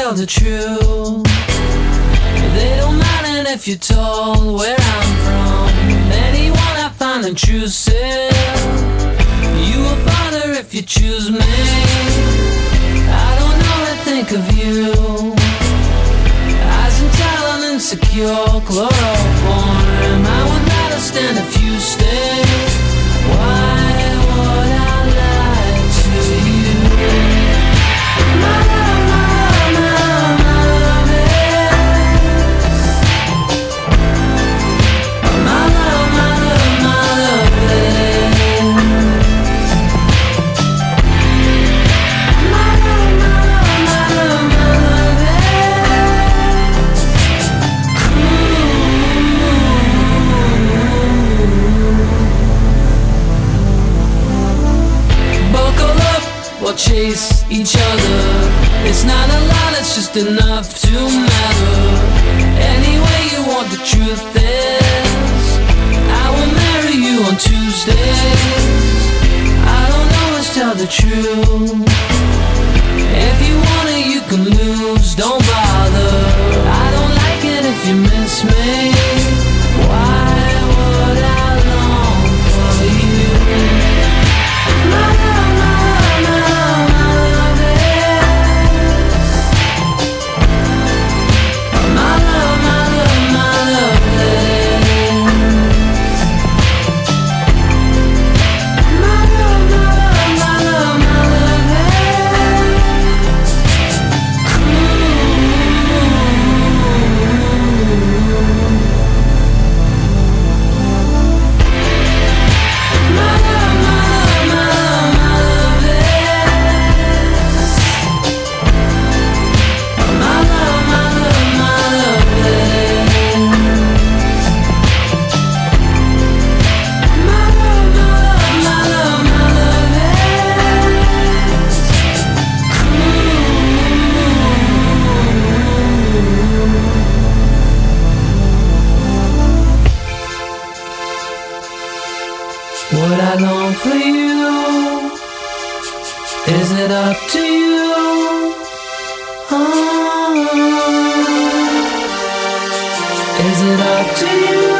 tell the truth. They don't mind if you're told where I'm from. Anyone I find intrusive. You a bother if you choose me. I don't know what to think of you. Eyes and talent insecure, chloroform. I would rather stand if you stay. Why would I lie to you? My love, my love, my love is. My love, my love, my love is. My love, my love, my love, my love is. Buckle up, we'll chase each other. It's not a lot, it's just enough to matter. Anyway you want the truth is, I will marry you on Tuesdays. I don't always tell the truth. If you want it you can lose, don't bother. I don't like it if you miss me. Why would I long for you? My love, my love, my love, my love is. My love, my love, my love is. My love, my love, my love, my love is. My love, my love, my love, my love is. My love, my love, my love is. My love, my love, my love, my love is. Would I long for you? Is it up to you? Oh, is it up to you?